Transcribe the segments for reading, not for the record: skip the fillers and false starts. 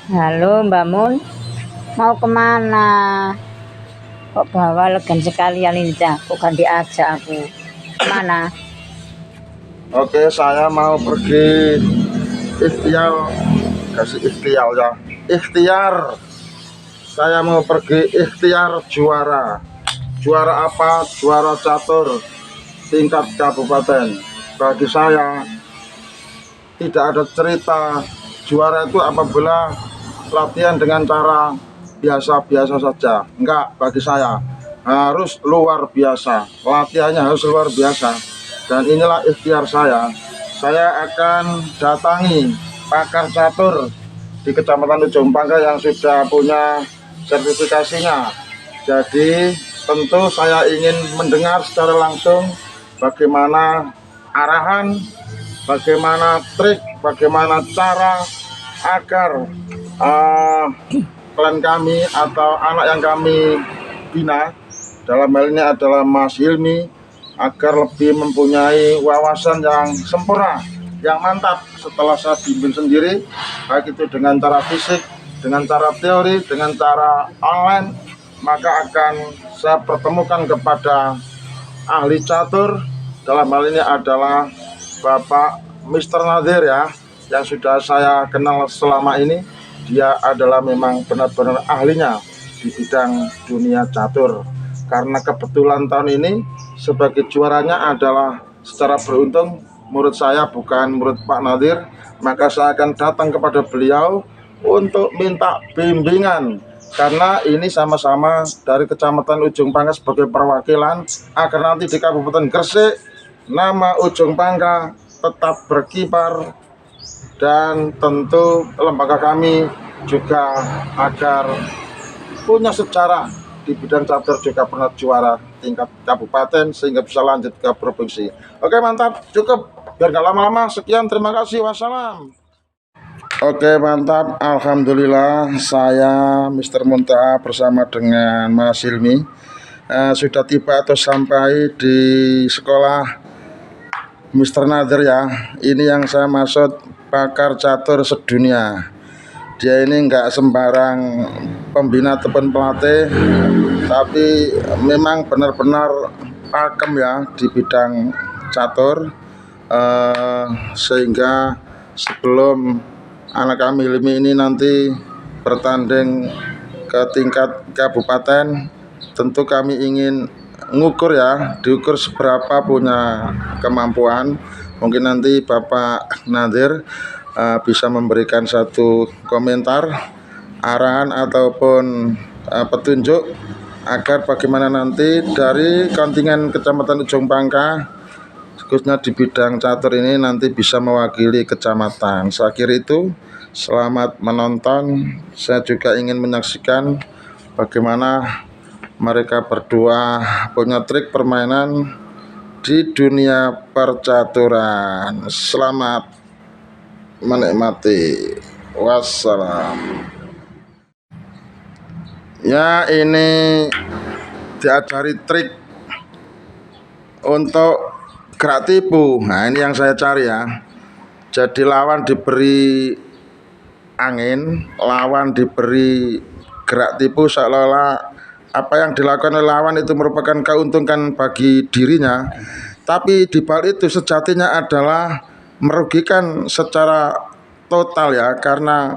Halo Mbak Mun, mau kemana? Kok bawa legan sekalian ini dah, bukan diajak aku. Kemana? Oke, saya mau pergi ikhtiar, kasih ikhtiar ya. Ikhtiar. Saya mau pergi ikhtiar juara. Juara apa? Juara catur tingkat kabupaten. Bagi saya tidak ada cerita juara itu apabila latihan dengan cara biasa-biasa saja. Enggak, bagi saya harus luar biasa. Latihannya harus luar biasa. Dan inilah ikhtiar saya. Saya akan datangi pakar catur di Kecamatan Ujung Pangka yang sudah punya sertifikasinya. Jadi tentu saya ingin mendengar secara langsung bagaimana arahan, bagaimana trik, bagaimana cara agar klien kami atau anak yang kami bina, dalam hal ini adalah Mas Hilmi, agar lebih mempunyai wawasan yang sempurna, yang mantap setelah saya bimbing sendiri, baik itu dengan cara fisik, dengan cara teori, dengan cara online, maka akan saya pertemukan kepada ahli catur. Dalam hal ini adalah Bapak Mr. Nadir ya, yang sudah saya kenal selama ini. Dia adalah memang benar-benar ahlinya di bidang dunia catur. Karena kebetulan tahun ini sebagai juaranya adalah secara beruntung murid saya, bukan murid Pak Nadir, maka saya akan datang kepada beliau untuk minta bimbingan. Karena ini sama-sama dari Kecamatan Ujung Pangka sebagai perwakilan, agar nanti di Kabupaten Gresik nama Ujung Pangka tetap berkibar, dan tentu lembaga kami juga agar punya sejarah di bidang catur, juga pernah juara tingkat kabupaten sehingga bisa lanjut ke provinsi. Oke, mantap, cukup, biar gak lama-lama. Sekian, terima kasih, wassalam. Oke, mantap, alhamdulillah saya Mr. Muntaha bersama dengan Mas Hilmi sudah tiba atau sampai di sekolah Mr. Nadir ya. Ini yang saya maksud pakar catur sedunia. Dia ini nggak sembarang pembina ataupun pelatih, tapi memang benar-benar pakem ya di bidang catur, sehingga sebelum anak kami Hilmi ini nanti bertanding ke tingkat kabupaten, tentu kami ingin ngukur ya, diukur seberapa punya kemampuan. Mungkin nanti Bapak Nadir bisa memberikan satu komentar, arahan ataupun petunjuk agar bagaimana nanti dari kontingen Kecamatan Ujung Pangka khususnya di bidang catur ini nanti bisa mewakili kecamatan. Saya kira itu. Selamat menonton. Saya juga ingin menyaksikan bagaimana mereka berdua punya trik permainan di dunia percaturan. Selamat menikmati. Wassalam. Ya, ini diajari trik untuk gerak tipu. Nah, ini yang saya cari ya. Jadi lawan diberi angin, lawan diberi gerak tipu, seolah-olah apa yang dilakukan oleh lawan itu merupakan keuntungan bagi dirinya, tapi di balik itu sejatinya adalah merugikan secara total ya, karena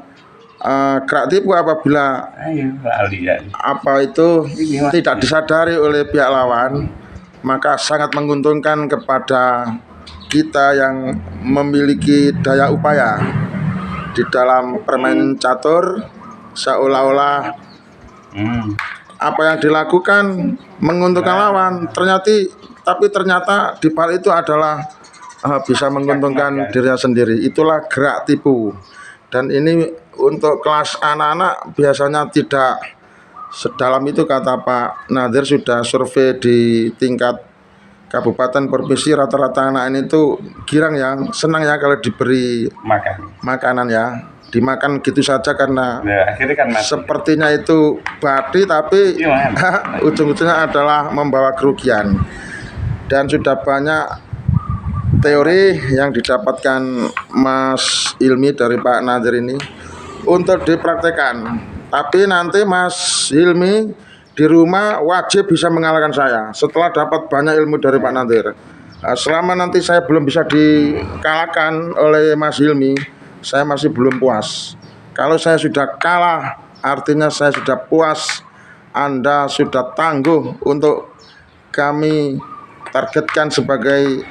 gerak tipu apabila apa itu tidak disadari oleh pihak lawan, maka sangat menguntungkan kepada kita yang memiliki daya upaya di dalam permainan catur, seolah-olah apa yang dilakukan menguntungkan lawan, tapi ternyata di balik itu adalah bisa menguntungkan dirinya sendiri. Itulah gerak tipu. Dan ini untuk kelas anak-anak biasanya tidak sedalam itu, kata Pak Nadir. Sudah survei di tingkat kabupaten, provinsi, rata-rata anak ini tuh girang ya, senang ya kalau diberi makanan ya, dimakan gitu saja karena kan sepertinya itu badi, tapi ujung-ujungnya adalah membawa kerugian. Dan sudah banyak teori yang didapatkan Mas Hilmi dari Pak Nadir ini untuk dipraktekkan. Tapi nanti Mas Hilmi di rumah wajib bisa mengalahkan saya setelah dapat banyak ilmu dari Pak Nadir. Nah, selama nanti saya belum bisa dikalahkan oleh Mas Hilmi, saya masih belum puas. Kalau saya sudah kalah, artinya saya sudah puas. Anda sudah tangguh untuk kami targetkan sebagai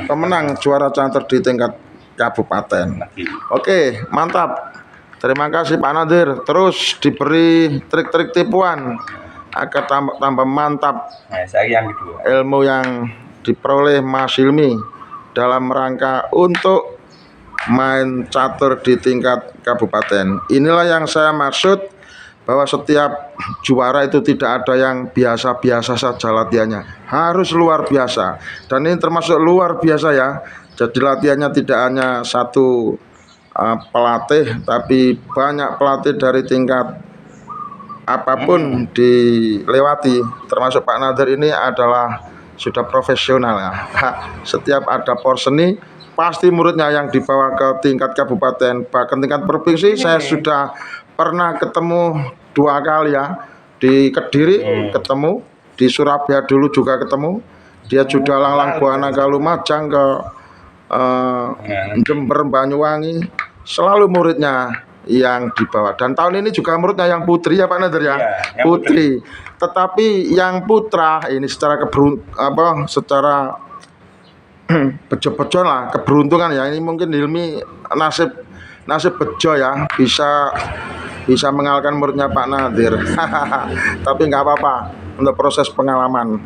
pemenang juara catur di tingkat kabupaten. Oke, mantap. Terima kasih Pak Nadir. Terus diberi trik-trik tipuan agar tambah mantap Saya yang kedua. ilmu yang diperoleh Mas Hilmi dalam rangka untuk main catur di tingkat kabupaten. Inilah yang saya maksud, bahwa setiap juara itu tidak ada yang biasa-biasa saja latihannya, harus luar biasa. Dan ini termasuk luar biasa ya. Jadi latihannya tidak hanya satu pelatih, tapi banyak pelatih dari tingkat apapun dilewati. Termasuk Pak Nadir ini adalah sudah profesional ya. Setiap ada porseni pasti muridnya yang dibawa ke tingkat kabupaten, bahkan tingkat provinsi. Saya sudah pernah ketemu 2 kali ya, di Kediri ketemu, di Surabaya dulu juga ketemu. Dia sudah Langlang Buana ke Lumajang, ke Jember, Banyuwangi, selalu muridnya yang dibawa. Dan tahun ini juga muridnya yang putri ya Pak Nadir ya, putri. Tetapi yang putra ini secara secara bejo-bejo lah, keberuntungan ya. Ini mungkin Hilmi nasib bejo ya, bisa mengalahkan muridnya Pak Nadir. Tapi nggak apa-apa, untuk proses pengalaman.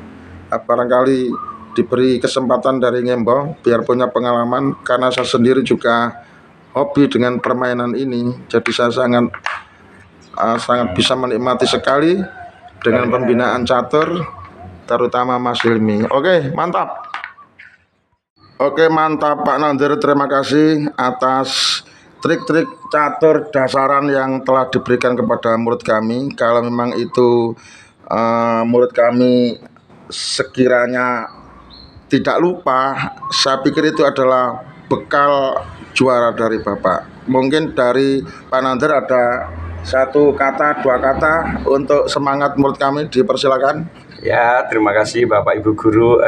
Barangkali diberi kesempatan dari Ngembo biar punya pengalaman, karena saya sendiri juga hobi dengan permainan ini. Jadi saya sangat bisa menikmati sekali dengan pembinaan catur, terutama Mas Hilmi. Oke, mantap. Oke, mantap Pak Nadir. Terima kasih atas trik-trik catur dasaran yang telah diberikan kepada murid kami. Kalau memang itu murid kami sekiranya tidak lupa, saya pikir itu adalah bekal juara dari Bapak. Mungkin dari Pak Nadir ada 1 kata, 2 kata untuk semangat murid kami, dipersilakan. Ya, terima kasih Bapak Ibu Guru.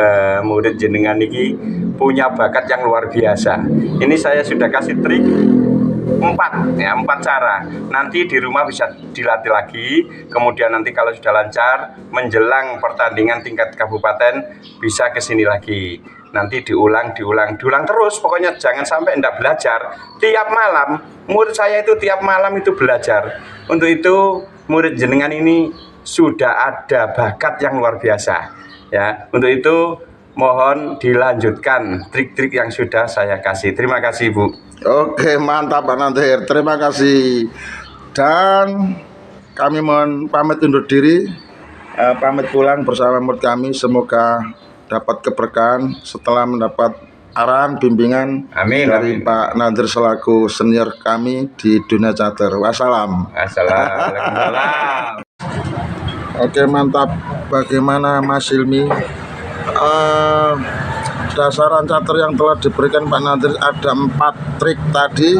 Murid jenengan ini punya bakat yang luar biasa. Ini saya sudah kasih trik 4 cara. Nanti di rumah bisa dilatih lagi. Kemudian nanti kalau sudah lancar, menjelang pertandingan tingkat kabupaten bisa kesini lagi. Nanti diulang terus. Pokoknya jangan sampai tidak belajar. Tiap malam, murid saya itu tiap malam itu belajar. Untuk itu murid jenengan ini sudah ada bakat yang luar biasa. Ya, untuk itu mohon dilanjutkan trik-trik yang sudah saya kasih. Terima kasih Bu. Oke, mantap Pak Nadir. Terima kasih. Dan kami mohon pamit undur diri, pamit pulang bersama murid kami. Semoga dapat keberkahan setelah mendapat arahan bimbingan dari Pak Nadir selaku senior kami di dunia catur. Wassalam. Assalamualaikum. Oke, mantap. Bagaimana Mas Hilmi? Dasaran catur yang telah diberikan Pak Nadir ada 4 trik tadi.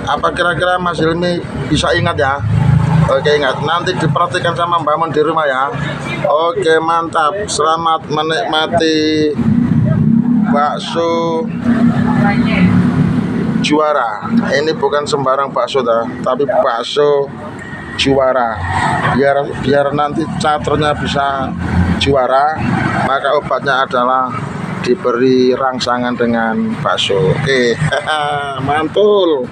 Apa kira-kira Mas Hilmi bisa ingat ya? Oke, ingat. Nanti diperhatikan sama Mbak Mon di rumah ya. Oke, mantap. Selamat menikmati bakso juara. Ini bukan sembarang bakso tapi bakso juara. Biar nanti caturnya bisa juara, maka obatnya adalah diberi rangsangan dengan bakso. Oke, mantul.